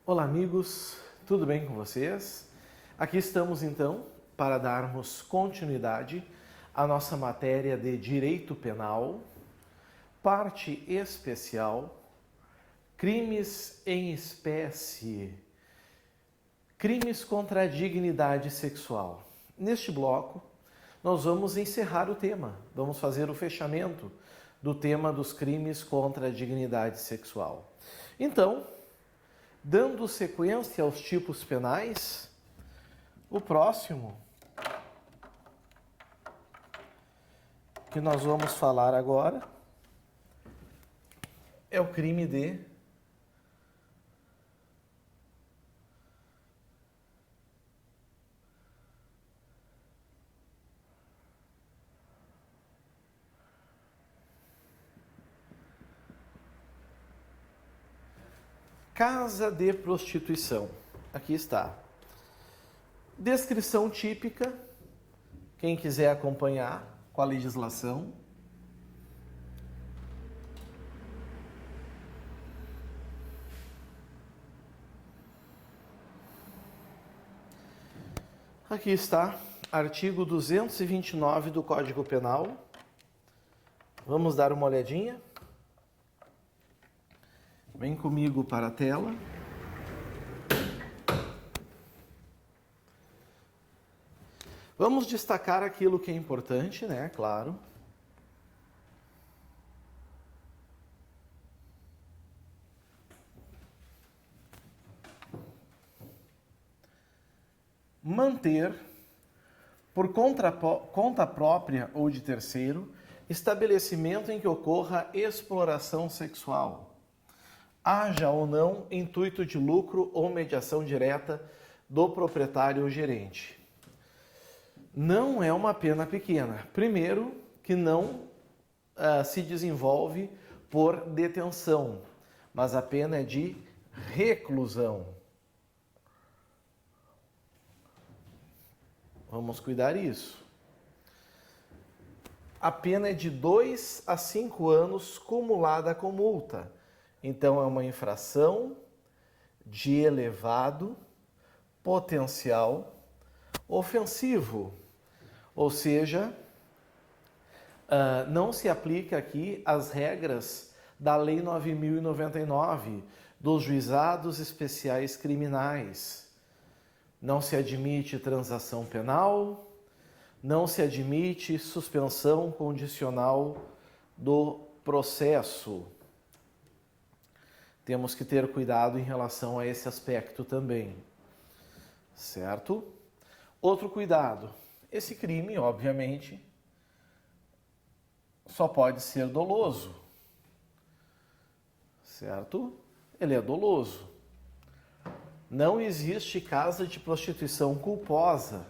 Olá amigos, tudo bem com vocês? Aqui estamos então para darmos continuidade à nossa matéria de Direito Penal, parte especial, crimes em espécie, crimes contra a dignidade sexual. Neste bloco, nós vamos encerrar o tema, vamos fazer o fechamento do tema dos crimes contra a dignidade sexual. Então, dando sequência aos tipos penais, o próximo que nós vamos falar agora é o crime de casa de prostituição. Aqui está. Descrição típica, quem quiser acompanhar com a legislação. Aqui está, artigo 229 do Código Penal. Vamos dar uma olhadinha. Vem comigo para a tela. Vamos destacar aquilo que é importante, né? Claro. Manter, por conta própria ou de terceiro, estabelecimento em que ocorra exploração sexual, haja ou não intuito de lucro ou mediação direta do proprietário ou gerente. Não é uma pena pequena. Primeiro, que não se desenvolve por detenção, mas a pena é de reclusão. Vamos cuidar isso. A pena é de 2 a 5 anos cumulada com multa. Então, é uma infração de elevado potencial ofensivo. Ou seja, não se aplica aqui as regras da Lei 9.099 dos juizados especiais criminais. Não se admite transação penal, não se admite suspensão condicional do processo. Temos que ter cuidado em relação a esse aspecto também, certo? Outro cuidado, esse crime, obviamente, só pode ser doloso, certo? Ele é doloso. Não existe casa de prostituição culposa.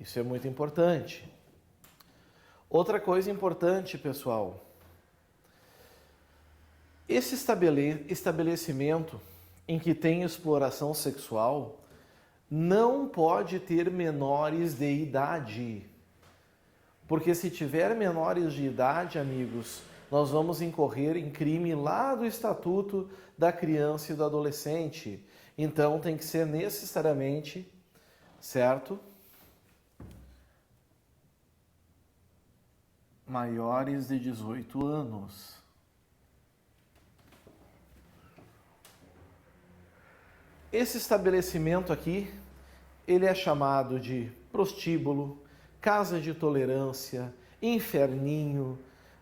Isso é muito importante. Outra coisa importante, pessoal, esse estabelecimento em que tem exploração sexual não pode ter menores de idade. Porque se tiver menores de idade, amigos, nós vamos incorrer em crime lá do Estatuto da Criança e do Adolescente. Então tem que ser necessariamente, certo? Maiores de 18 anos. Esse estabelecimento aqui, ele é chamado de prostíbulo, casa de tolerância, inferninho.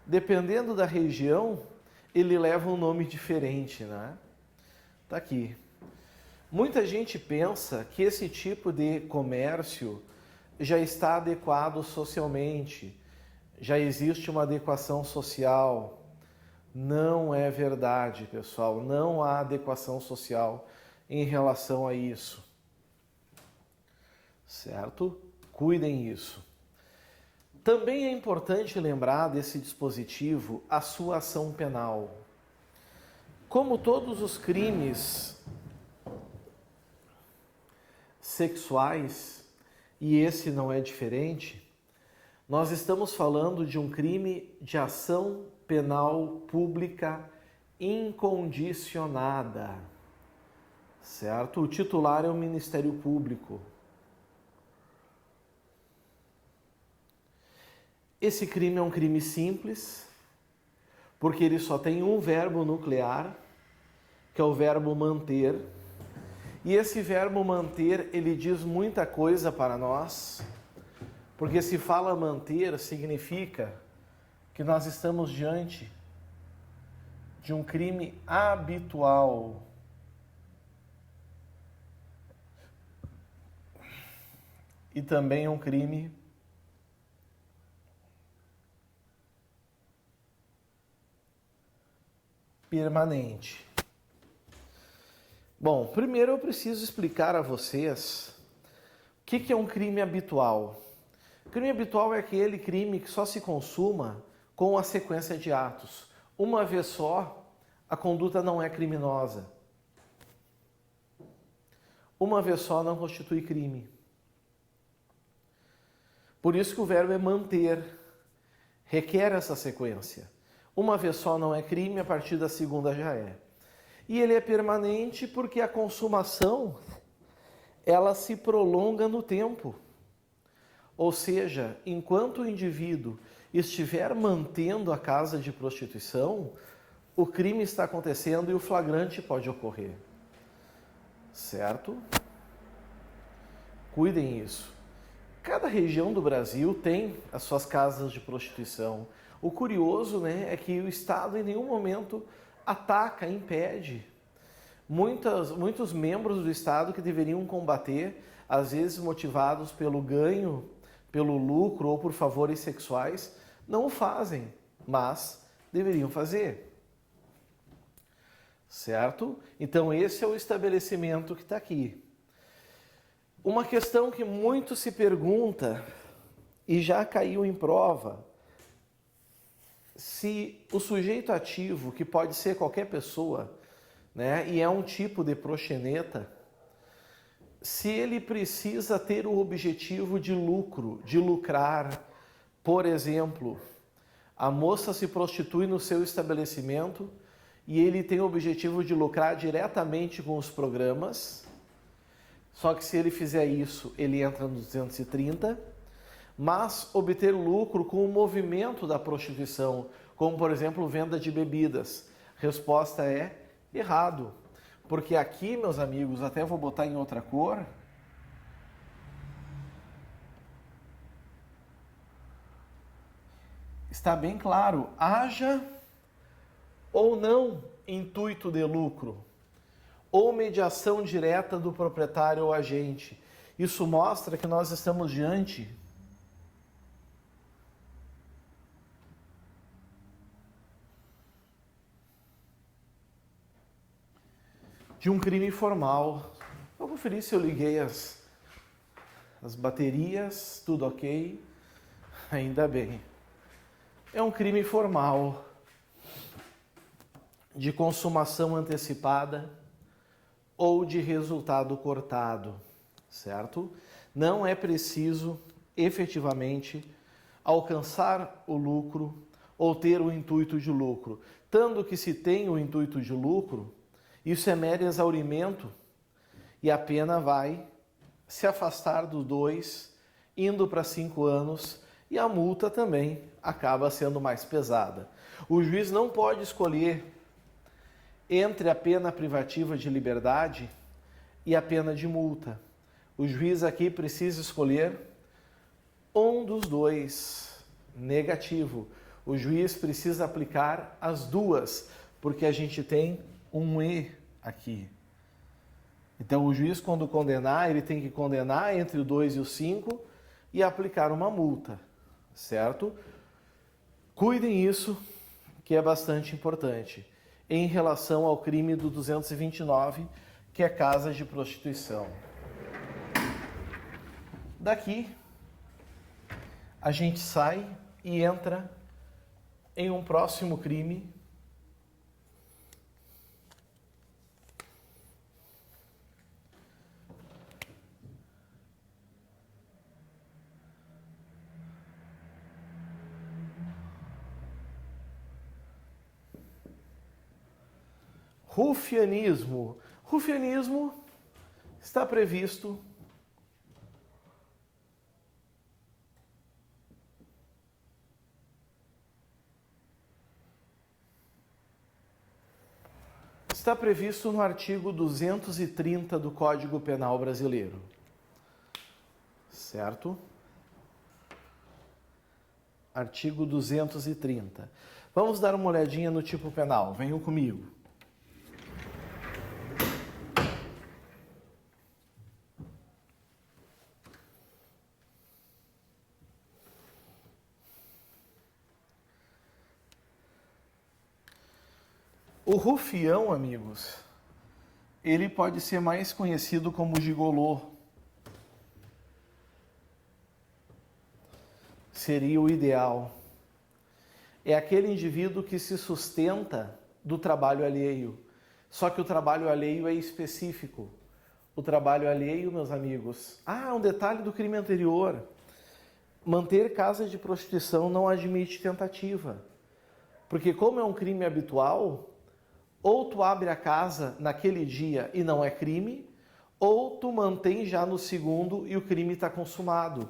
Dependendo da região, ele leva um nome diferente, né? Tá aqui. Muita gente pensa que esse tipo de comércio já está adequado socialmente, já existe uma adequação social. Não é verdade, pessoal. Não há adequação social em relação a isso. Certo? Cuidem isso. Também é importante lembrar desse dispositivo a sua ação penal. Como todos os crimes sexuais, e esse não é diferente, nós estamos falando de um crime de ação penal pública incondicionada. certo? O titular é o Ministério Público. Esse crime é um crime simples, porque ele só tem um verbo nuclear, que é o verbo manter. E esse verbo manter, ele diz muita coisa para nós, porque se fala manter, significa que nós estamos diante de um crime habitual. E também um crime permanente. Bom, primeiro eu preciso explicar a vocês o que é um crime habitual. Crime habitual é aquele crime que só se consuma com a sequência de atos. Uma vez só, a conduta não é criminosa. Uma vez só não constitui crime. Por isso que o verbo é manter, requer essa sequência. Uma vez só não é crime, a partir da segunda já é. E ele é permanente porque a consumação, ela se prolonga no tempo. Ou seja, enquanto o indivíduo estiver mantendo a casa de prostituição, o crime está acontecendo e o flagrante pode ocorrer. Certo? Cuidem isso. Cada região do Brasil tem as suas casas de prostituição. O curioso, né, é que o Estado em nenhum momento ataca, impede. Muitos membros do Estado que deveriam combater, às vezes motivados pelo ganho, pelo lucro ou por favores sexuais, não o fazem, mas deveriam fazer. Certo? Então esse é o estabelecimento que está aqui. Uma questão que muito se pergunta, e já caiu em prova, se o sujeito ativo, que pode ser qualquer pessoa, né, e é um tipo de proxeneta, se ele precisa ter o objetivo de lucro, de lucrar. Por exemplo, a moça se prostitui no seu estabelecimento e ele tem o objetivo de lucrar diretamente com os programas. Só que se ele fizer isso, ele entra no 230, mas obter lucro com o movimento da prostituição, como por exemplo, venda de bebidas. Resposta é errado. Porque aqui, meus amigos, até vou botar em outra cor. Está bem claro, haja ou não intuito de lucro, ou mediação direta do proprietário ou agente. Isso mostra que nós estamos diante de um crime formal. Vou conferir se eu liguei as baterias, tudo ok. Ainda bem. É um crime formal de consumação antecipada ou de resultado cortado, certo? Não é preciso efetivamente alcançar o lucro ou ter o intuito de lucro. Tanto que se tem o intuito de lucro, isso é mero exaurimento e a pena vai se afastar dos 2, indo para 5 anos, e a multa também acaba sendo mais pesada. O juiz não pode escolher entre a pena privativa de liberdade e a pena de multa. O juiz aqui precisa escolher um dos dois, negativo. O juiz precisa aplicar as duas, porque a gente tem um E aqui. Então o juiz, quando condenar, ele tem que condenar entre o 2 e o 5 e aplicar uma multa, certo? Cuidem isso, que é bastante importante, em relação ao crime do 229, que é casa de prostituição. Daqui, a gente sai e entra em um próximo crime, rufianismo. Rufianismo está previsto no artigo 230 do Código Penal Brasileiro. Certo? Artigo 230. Vamos dar uma olhadinha no tipo penal. Venham comigo. O rufião, amigos, ele pode ser mais conhecido como gigolô. Seria o ideal. É aquele indivíduo que se sustenta do trabalho alheio. Só que o trabalho alheio é específico. O trabalho alheio, meus amigos... um detalhe do crime anterior. Manter casa de prostituição não admite tentativa. Porque como é um crime habitual, ou tu abre a casa naquele dia e não é crime, ou tu mantém já no segundo e o crime está consumado.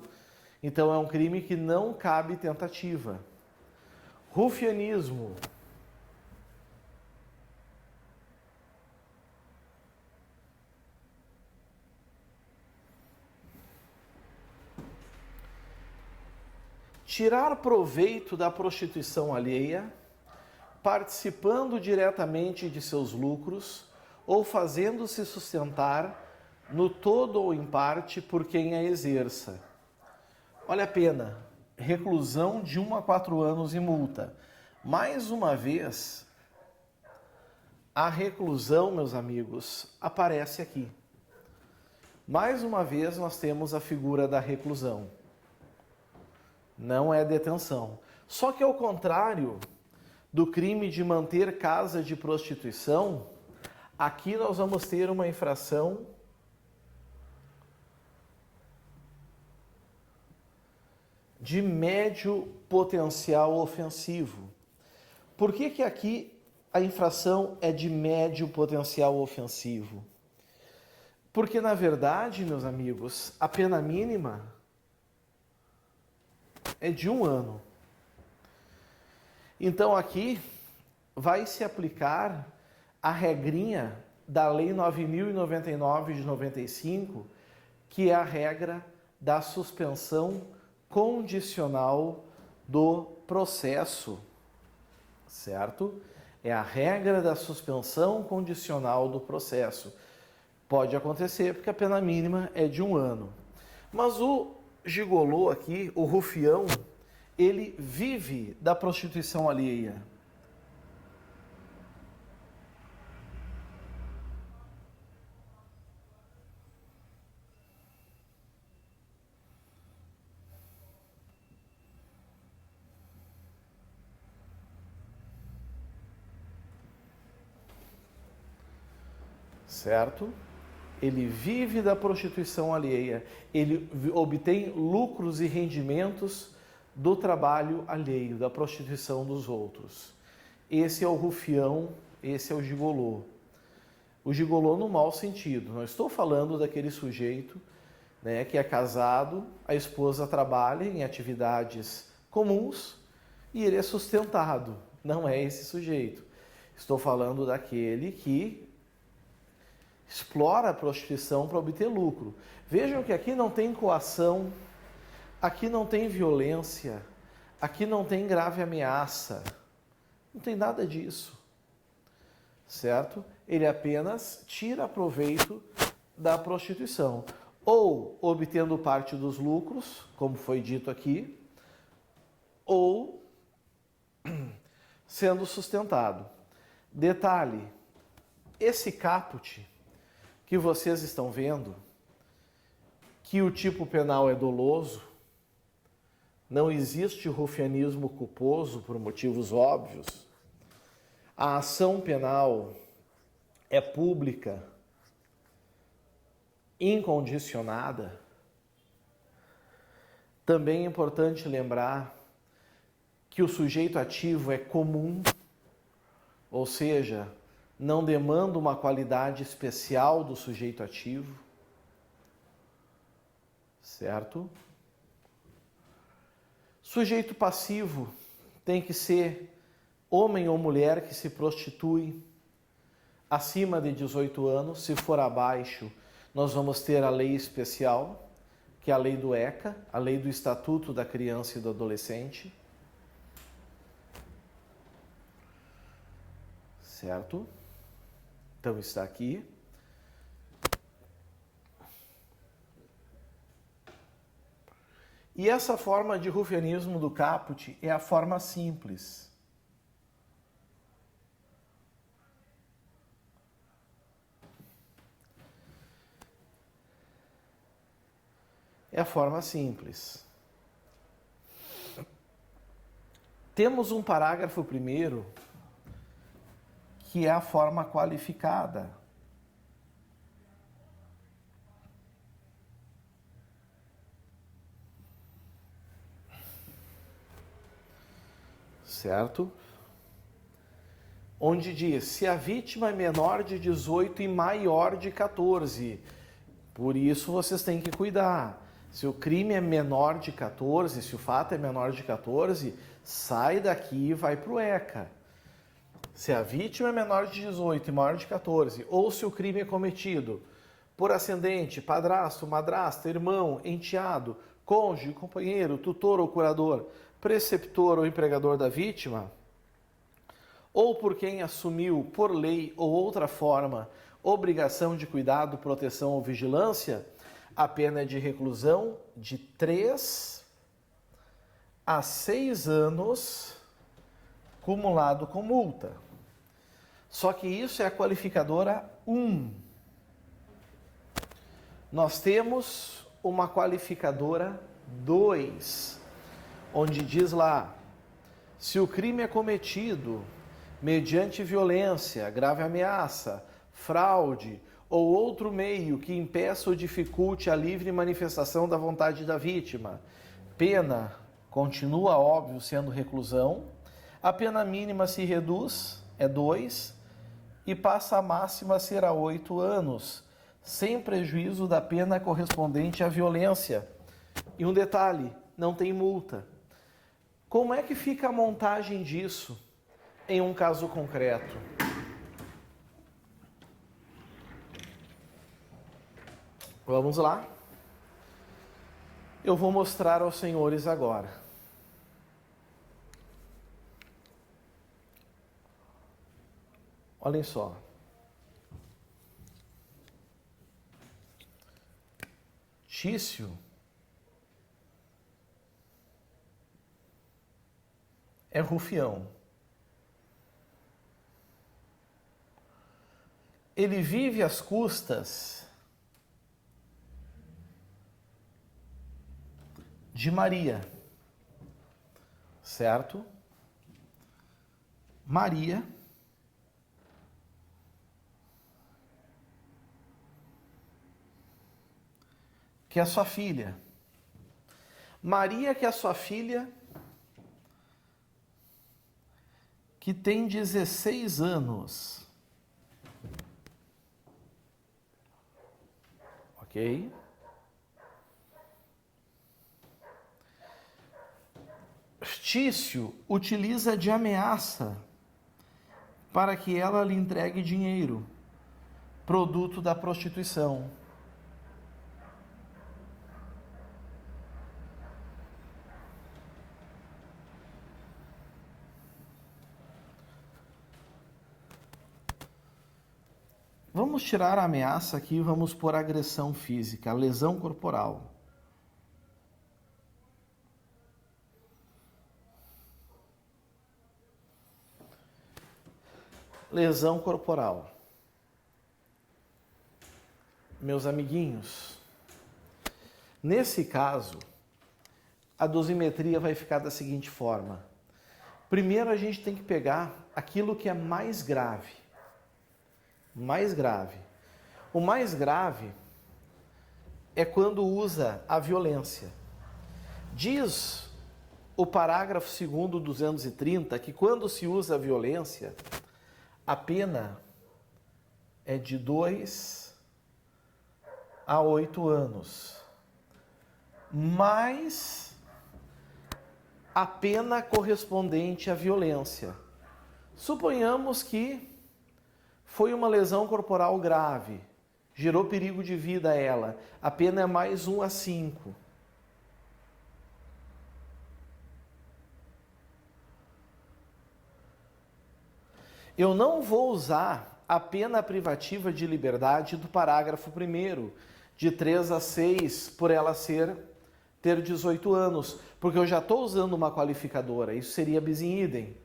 Então é um crime que não cabe tentativa. Rufianismo. Tirar proveito da prostituição alheia, participando diretamente de seus lucros ou fazendo-se sustentar no todo ou em parte por quem a exerça. Olha a pena, reclusão de 1 a 4 anos e multa. Mais uma vez, a reclusão, meus amigos, aparece aqui. Mais uma vez nós temos a figura da reclusão. Não é detenção. Só que ao contrário do crime de manter casa de prostituição, aqui nós vamos ter uma infração de médio potencial ofensivo. Por que aqui a infração é de médio potencial ofensivo? Porque, na verdade, meus amigos, a pena mínima é de 1 ano. Então, aqui vai se aplicar a regrinha da Lei 9.099 de 95, que é a regra da suspensão condicional do processo, certo? É a regra da suspensão condicional do processo. Pode acontecer porque a pena mínima é de 1 ano. Mas o gigolô aqui, o rufião, ele vive da prostituição alheia. Certo? Ele vive da prostituição alheia, ele obtém lucros e rendimentos do trabalho alheio, da prostituição dos outros. Esse é o rufião, esse é o gigolô. O gigolô no mau sentido, não estou falando daquele sujeito, né, que é casado, a esposa trabalha em atividades comuns e ele é sustentado. Não é esse sujeito. Estou falando daquele que explora a prostituição para obter lucro. Vejam que aqui não tem coação, aqui não tem violência, aqui não tem grave ameaça, não tem nada disso, certo? Ele apenas tira proveito da prostituição, ou obtendo parte dos lucros, como foi dito aqui, ou sendo sustentado. Detalhe, esse caput que vocês estão vendo, que o tipo penal é doloso, não existe rufianismo culposo por motivos óbvios, a ação penal é pública, incondicionada. Também é importante lembrar que o sujeito ativo é comum, ou seja, não demanda uma qualidade especial do sujeito ativo, certo? Sujeito passivo tem que ser homem ou mulher que se prostitui acima de 18 anos. Se for abaixo, nós vamos ter a lei especial, que é a lei do ECA, a lei do Estatuto da Criança e do Adolescente. Certo? Então está aqui. E essa forma de rufianismo do caput é a forma simples. É a forma simples. Temos um parágrafo primeiro, que é a forma qualificada. Certo? Onde diz, se a vítima é menor de 18 e maior de 14. Por isso vocês têm que cuidar. Se o crime é menor de 14, se o fato é menor de 14, sai daqui e vai para o ECA. Se a vítima é menor de 18 e maior de 14, ou se o crime é cometido por ascendente, padrasto, madrasta, irmão, enteado, cônjuge, companheiro, tutor ou curador, preceptor ou empregador da vítima, ou por quem assumiu por lei ou outra forma obrigação de cuidado, proteção ou vigilância, a pena é de reclusão de 3 a 6 anos, cumulado com multa. Só que isso é a qualificadora 1. Nós temos uma qualificadora 2, onde diz lá, se o crime é cometido mediante violência, grave ameaça, fraude ou outro meio que impeça ou dificulte a livre manifestação da vontade da vítima, pena continua, óbvio, sendo reclusão, a pena mínima se reduz, é 2, e passa a máxima a ser a 8 anos, sem prejuízo da pena correspondente à violência. E um detalhe, não tem multa. Como é que fica a montagem disso em um caso concreto? Vamos lá? Eu vou mostrar aos senhores agora. Olhem só. Tício é rufião. Ele vive às custas de Maria, certo? Maria que é sua filha. Maria, que é sua filha, que tem 16 anos. Ok? Tício utiliza de ameaça para que ela lhe entregue dinheiro, produto da prostituição. Vamos tirar a ameaça aqui e vamos pôr agressão física, lesão corporal. Lesão corporal. Meus amiguinhos, nesse caso, a dosimetria vai ficar da seguinte forma. Primeiro a gente tem que pegar aquilo que é mais grave. Mais grave. O mais grave é quando usa a violência. Diz o parágrafo 2º, 230, que quando se usa a violência, a pena é de 2 a 8 anos, mais a pena correspondente à violência. Suponhamos que foi uma lesão corporal grave, gerou perigo de vida a ela, a pena é mais 1 a 5. Eu não vou usar a pena privativa de liberdade do parágrafo 1º, de 3 a 6, por ela ter 18 anos, porque eu já estou usando uma qualificadora, isso seria bis in idem.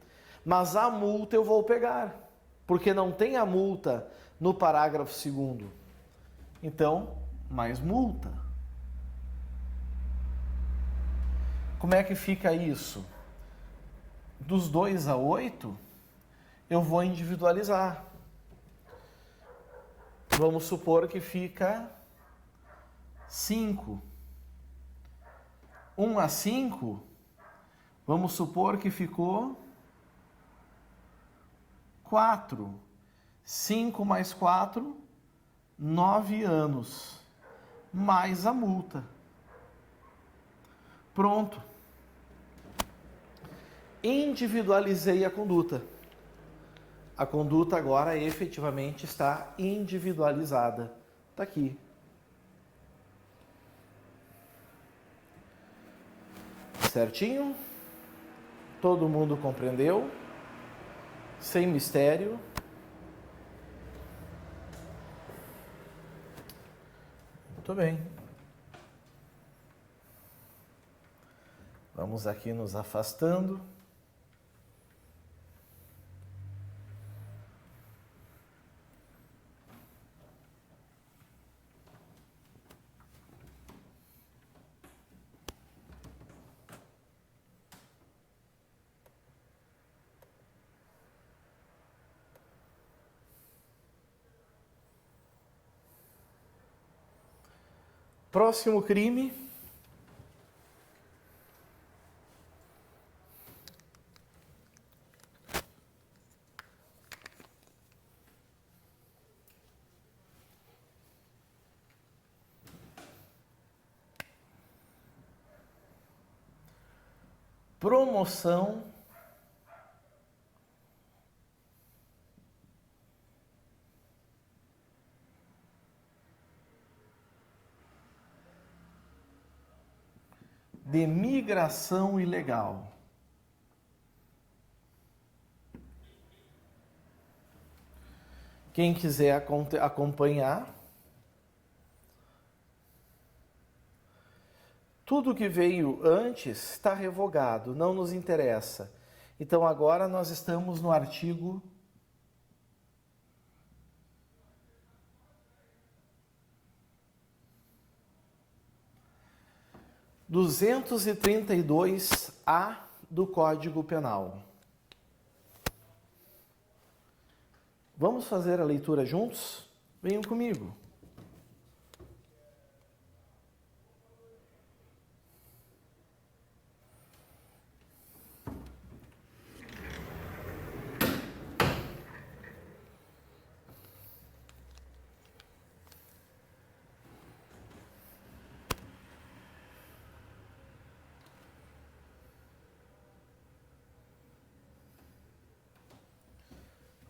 Mas a multa eu vou pegar, porque não tem a multa no parágrafo 2º. Então, mais multa. Como é que fica isso? Dos 2 a 8, eu vou individualizar. Vamos supor que fica 5. 1 a 5, vamos supor que ficou 4. 5 mais 4, 9 anos. Mais a multa. Pronto. Individualizei a conduta. A conduta agora efetivamente está individualizada. Está aqui. Certinho? Todo mundo compreendeu? Sem mistério? Muito bem. Vamos aqui nos afastando. Próximo crime. Promoção de migração ilegal. Quem quiser acompanhar, tudo que veio antes está revogado, não nos interessa. Então agora nós estamos no artigo 232-A do Código Penal. Vamos fazer a leitura juntos? Venham comigo.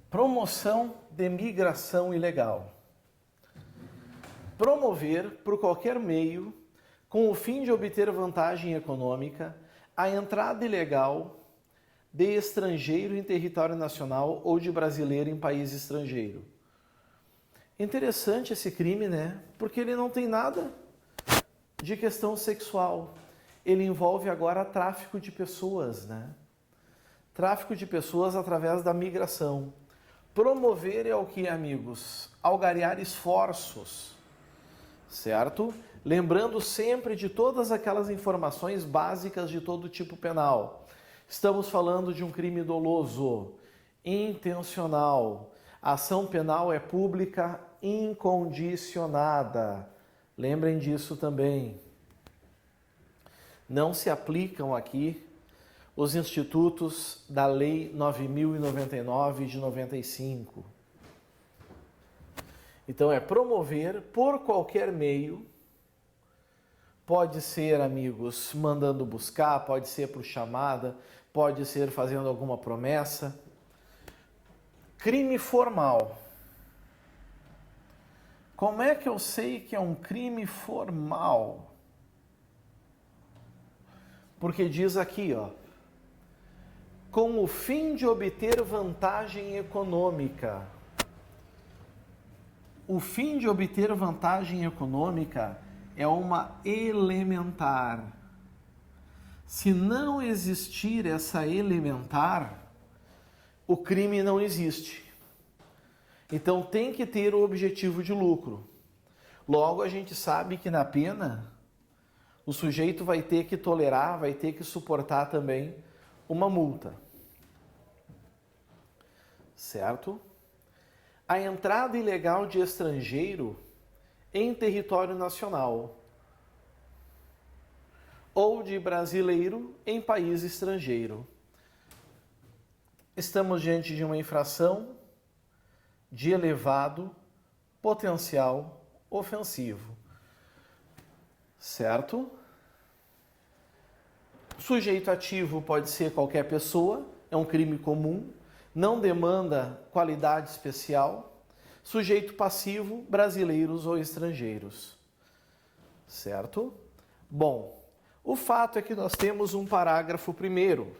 Promoção de migração ilegal. Promover, por qualquer meio, com o fim de obter vantagem econômica, a entrada ilegal de estrangeiro em território nacional ou de brasileiro em país estrangeiro. Interessante esse crime, né? Porque ele não tem nada de questão sexual. Ele envolve agora tráfico de pessoas, né? Tráfico de pessoas através da migração. Promover é o que, amigos? Algarear esforços, certo? Lembrando sempre de todas aquelas informações básicas de todo tipo penal. Estamos falando de um crime doloso, intencional. A ação penal é pública incondicionada. Lembrem disso também. Não se aplicam aqui os institutos da Lei 9.099 de 95. Então é promover por qualquer meio. Pode ser, amigos, mandando buscar, pode ser por chamada, pode ser fazendo alguma promessa. Crime formal. Como é que eu sei que é um crime formal? Porque diz aqui, ó, com o fim de obter vantagem econômica. O fim de obter vantagem econômica é uma elementar. Se não existir essa elementar, o crime não existe. Então tem que ter o objetivo de lucro. Logo a gente sabe que na pena o sujeito vai ter que tolerar, vai ter que suportar também uma multa. Certo? A entrada ilegal de estrangeiro em território nacional ou de brasileiro em país estrangeiro. Estamos diante de uma infração de elevado potencial ofensivo. Certo? Sujeito ativo pode ser qualquer pessoa, é um crime comum, não demanda qualidade especial. Sujeito passivo, brasileiros ou estrangeiros. Certo? Bom, o fato é que nós temos um parágrafo primeiro.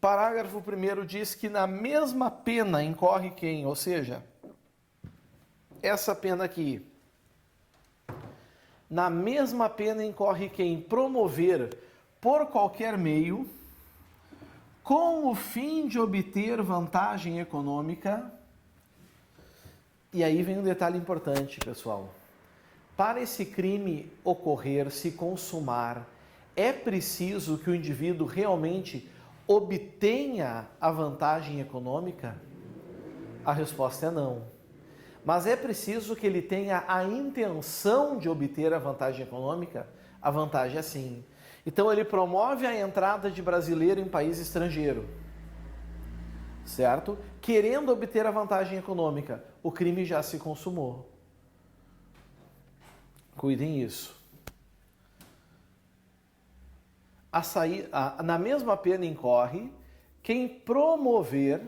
Parágrafo primeiro diz que na mesma pena incorre quem? Ou seja, essa pena aqui. Na mesma pena incorre quem promover por qualquer meio, com o fim de obter vantagem econômica. E aí vem um detalhe importante, pessoal. Para esse crime ocorrer, se consumar, é preciso que o indivíduo realmente obtenha a vantagem econômica? A resposta é não. Mas é preciso que ele tenha a intenção de obter a vantagem econômica? A vantagem é sim. Então ele promove a entrada de brasileiro em país estrangeiro, certo? Querendo obter a vantagem econômica, o crime já se consumou. Cuidem isso. Na mesma pena incorre quem promover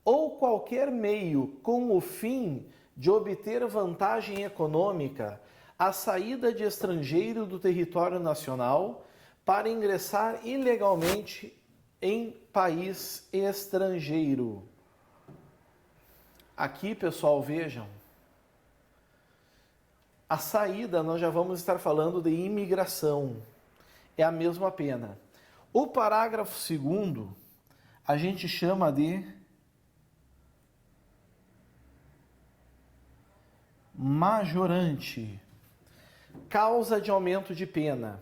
ou qualquer meio com o fim de obter vantagem econômica a saída de estrangeiro do território nacional para ingressar ilegalmente em país estrangeiro. Aqui, pessoal, vejam. A saída, nós já vamos estar falando de imigração. É a mesma pena. O parágrafo 2º, a gente chama de majorante. Causa de aumento de pena.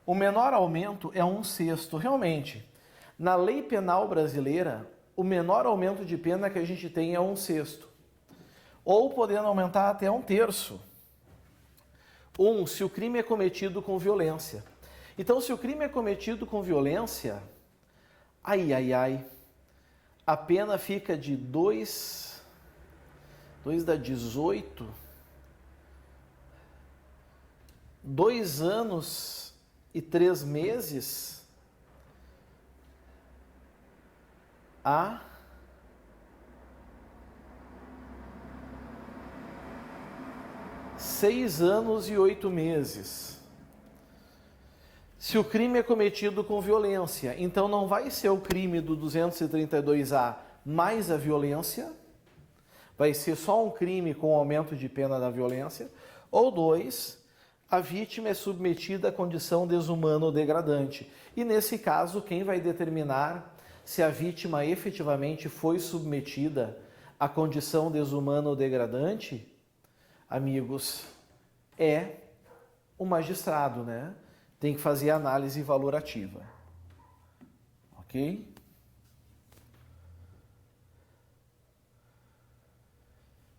O menor aumento é 1/6. Realmente, na lei penal brasileira, o menor aumento de pena que a gente tem é 1/6. Ou podendo aumentar até 1/3. Se o crime é cometido com violência. Então, se o crime é cometido com violência, a pena fica de 2 dá 18, 2 anos e 3 meses a 6 anos e 8 meses. Se o crime é cometido com violência, então não vai ser o crime do 232A mais a violência, vai ser só um crime com aumento de pena da violência, ou 2, a vítima é submetida à condição desumana ou degradante. E nesse caso, quem vai determinar se a vítima efetivamente foi submetida à condição desumana ou degradante, amigos, é o magistrado, né? Tem que fazer análise valorativa. Ok?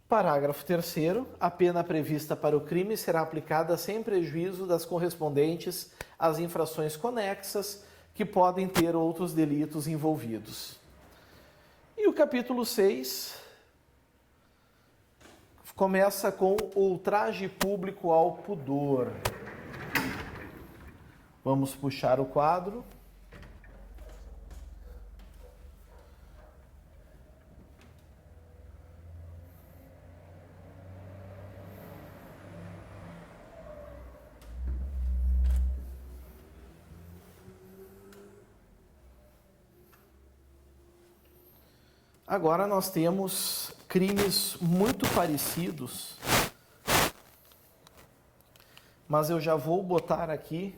Parágrafo 3º. A pena prevista para o crime será aplicada sem prejuízo das correspondentes às infrações conexas que podem ter outros delitos envolvidos. E o capítulo 6 começa com ultraje público ao pudor. Vamos puxar o quadro. Agora nós temos crimes muito parecidos, mas eu já vou botar aqui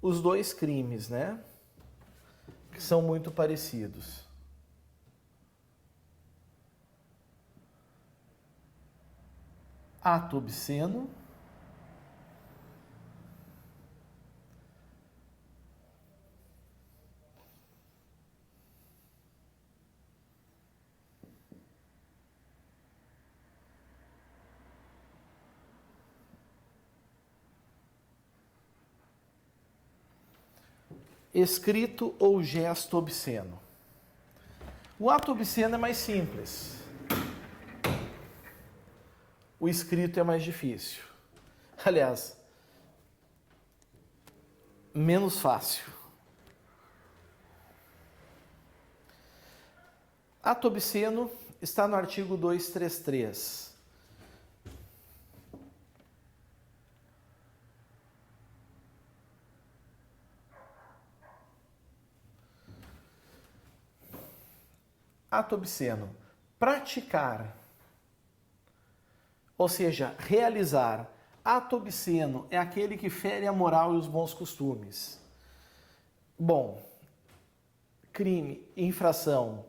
os dois crimes, né? Que são muito parecidos. Ato obsceno. Escrito ou gesto obsceno. O ato obsceno é mais simples. O escrito é mais difícil. Aliás, menos fácil. Ato obsceno está no artigo 233. Ato obsceno. Praticar, ou seja, realizar. Ato obsceno é aquele que fere a moral e os bons costumes. Bom, crime, infração,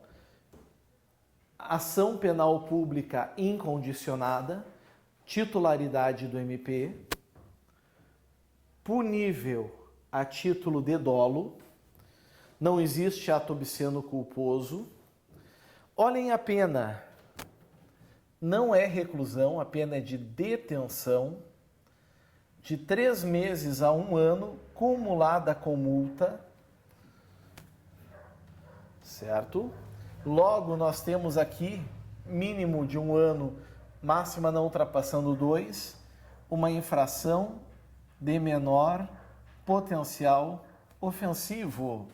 ação penal pública incondicionada, titularidade do MP, punível a título de dolo, não existe ato obsceno culposo. Olhem a pena, não é reclusão, a pena é de detenção de 3 meses a 1 ano, cumulada com multa, certo? Logo, nós temos aqui mínimo de 1 ano, máxima não ultrapassando 2, uma infração de menor potencial ofensivo.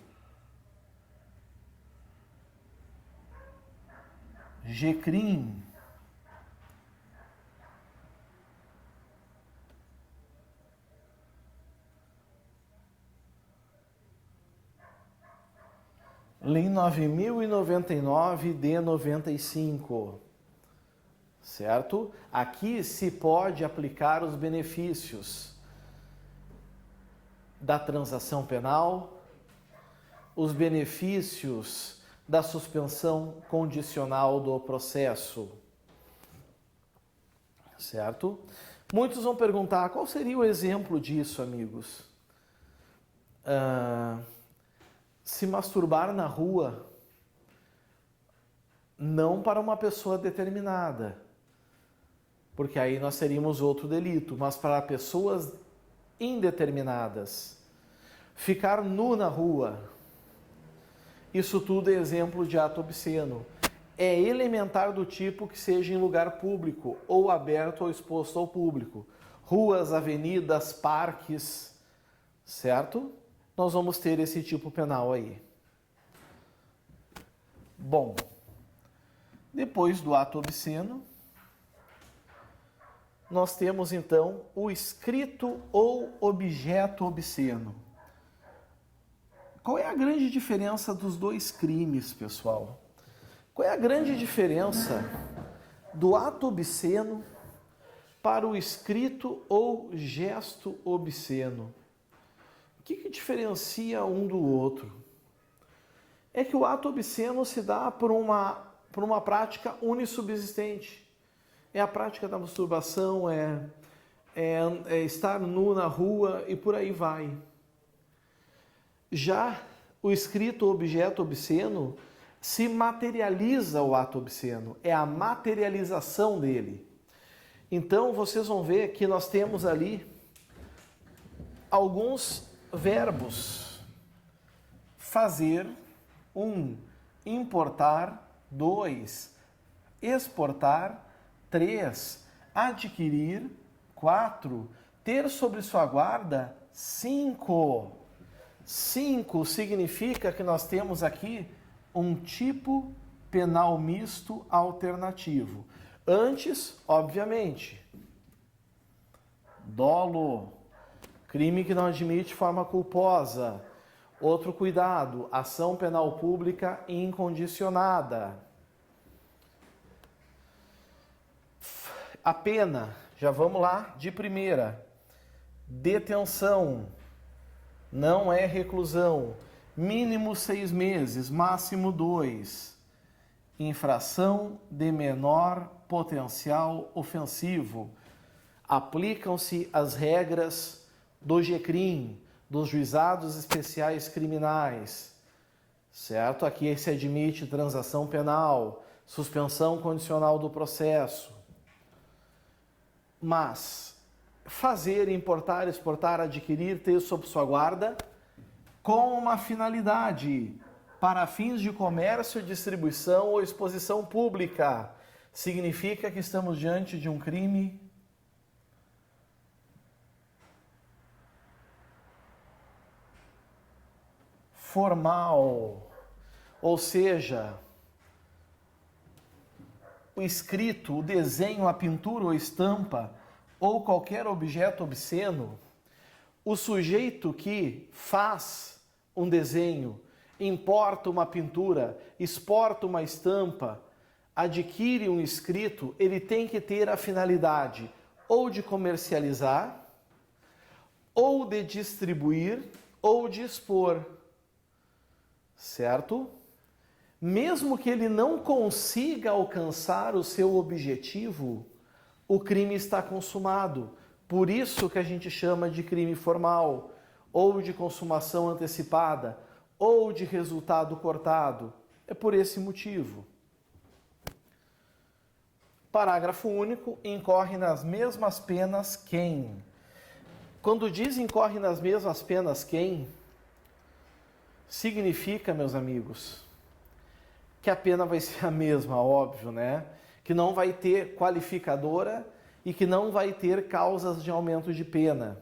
GCRIM. Lei 9.099 de 95, certo? Aqui se pode aplicar os benefícios da transação penal, os benefícios da suspensão condicional do processo, certo? Muitos vão perguntar, qual seria o exemplo disso, amigos? Se masturbar na rua, não para uma pessoa determinada, porque aí nós teríamos outro delito, mas para pessoas indeterminadas. Ficar nu na rua, isso tudo é exemplo de ato obsceno. É elementar do tipo que seja em lugar público ou aberto ou exposto ao público. Ruas, avenidas, parques, certo? Nós vamos ter esse tipo penal aí. Bom, depois do ato obsceno, nós temos então o escrito ou objeto obsceno. Qual é a grande diferença dos dois crimes, pessoal? Qual é a grande diferença do ato obsceno para o escrito ou gesto obsceno? O que diferencia um do outro? É que o ato obsceno se dá por uma prática unissubsistente. É a prática da masturbação, é estar nu na rua e por aí vai. Já o escrito ou objeto obsceno se materializa o ato obsceno, é a materialização dele. Então vocês vão ver que nós temos ali alguns verbos. Fazer, 1, importar, 2, exportar. 3, adquirir. 4, ter sobre sua guarda. 5. 5 significa que nós temos aqui um tipo penal misto alternativo. Antes, obviamente, dolo, crime que não admite forma culposa. Outro cuidado, ação penal pública incondicionada. A pena, já vamos lá de primeira. Detenção, não é reclusão. Mínimo 6 meses, máximo 2. Infração de menor potencial ofensivo. Aplicam-se as regras do GCRIM, dos Juizados Especiais Criminais, certo? Aqui se admite transação penal, suspensão condicional do processo. Mas fazer, importar, exportar, adquirir, ter sob sua guarda, com uma finalidade, para fins de comércio, distribuição ou exposição pública, significa que estamos diante de um crime formal, ou seja, o escrito, o desenho, a pintura ou estampa ou qualquer objeto obsceno, o sujeito que faz um desenho, importa uma pintura, exporta uma estampa, adquire um escrito, ele tem que ter a finalidade ou de comercializar, ou de distribuir, ou de expor. Certo? Mesmo que ele não consiga alcançar o seu objetivo, o crime está consumado. Por isso que a gente chama de crime formal, ou de consumação antecipada, ou de resultado cortado. É por esse motivo. Parágrafo único, incorre nas mesmas penas quem? Quando diz incorre nas mesmas penas quem, significa, meus amigos, que a pena vai ser a mesma, óbvio, né? Que não vai ter qualificadora e que não vai ter causas de aumento de pena.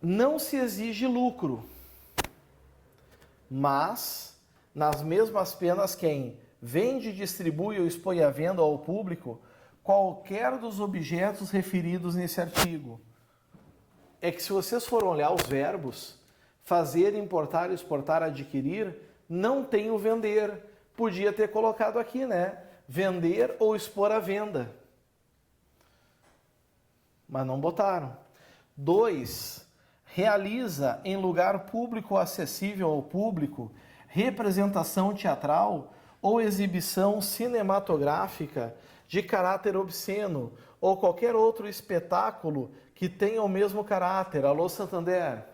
Não se exige lucro, mas nas mesmas penas quem vende, distribui ou expõe à venda ao público qualquer dos objetos referidos nesse artigo. É que se vocês forem olhar os verbos, fazer, importar, exportar, adquirir, não tem o vender. Podia ter colocado aqui, né? Vender ou expor à venda. Mas não botaram. 2. Realiza em lugar público ou acessível ao público representação teatral ou exibição cinematográfica de caráter obsceno ou qualquer outro espetáculo que tenha o mesmo caráter. Alô, Santander?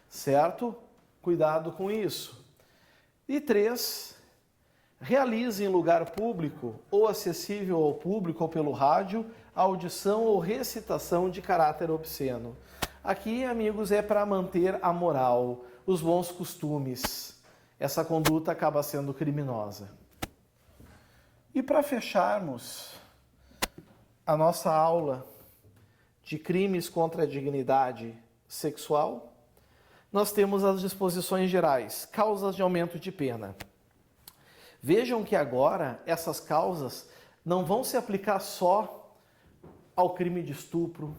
Certo? Cuidado com isso. E 3, realize em lugar público ou acessível ao público ou pelo rádio audição ou recitação de caráter obsceno. Aqui, amigos, é para manter a moral, os bons costumes. Essa conduta acaba sendo criminosa. E para fecharmos a nossa aula de crimes contra a dignidade sexual, nós temos as disposições gerais, causas de aumento de pena. Vejam que agora essas causas não vão se aplicar só ao crime de estupro,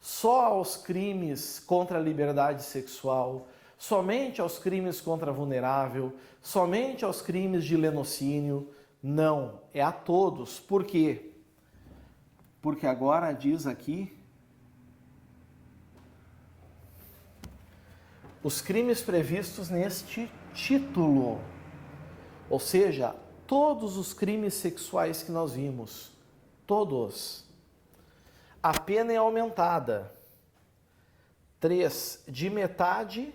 só aos crimes contra a liberdade sexual, somente aos crimes contra vulnerável, somente aos crimes de lenocínio. Não, é a todos. Por quê? Porque agora diz aqui os crimes previstos neste título, ou seja, todos os crimes sexuais que nós vimos, todos. A pena é aumentada. 3, de metade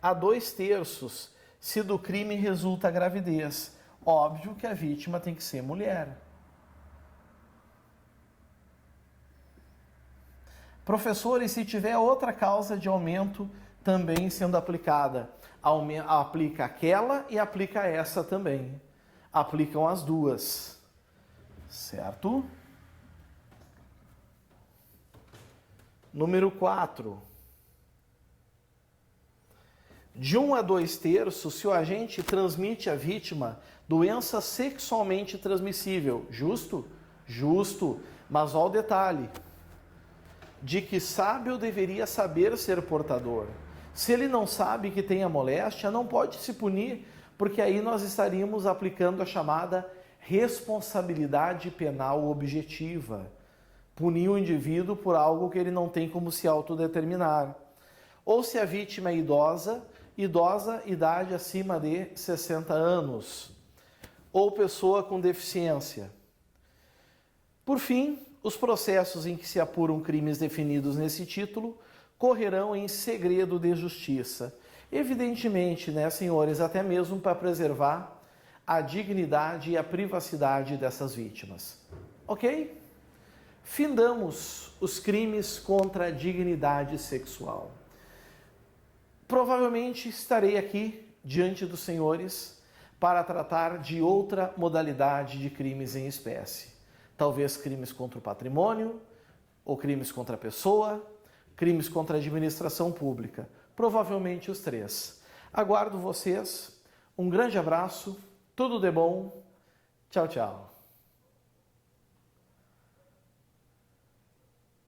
a 2/3, se do crime resulta gravidez. Óbvio que a vítima tem que ser mulher. Professor, e se tiver outra causa de aumento, também sendo aplicada. Aplica aquela e aplica essa também. Aplicam as duas. Certo? Número 4. De 1 a 2 terços, se o agente transmite à vítima doença sexualmente transmissível. Justo? Justo. Mas olha o detalhe. De que sabe ou deveria saber ser portador. Se ele não sabe que tem a moléstia, não pode se punir, porque aí nós estaríamos aplicando a chamada responsabilidade penal objetiva. Punir o indivíduo por algo que ele não tem como se autodeterminar. Ou se a vítima é idosa, idade acima de 60 anos. Ou pessoa com deficiência. Por fim, os processos em que se apuram crimes definidos nesse título correrão em segredo de justiça. Evidentemente, né, senhores, até mesmo para preservar a dignidade e a privacidade dessas vítimas. Ok? Findamos os crimes contra a dignidade sexual. Provavelmente estarei aqui diante dos senhores para tratar de outra modalidade de crimes em espécie. Talvez crimes contra o patrimônio, ou crimes contra a pessoa, crimes contra a administração pública. Provavelmente os 3. Aguardo vocês. Um grande abraço, tudo de bom. Tchau, tchau.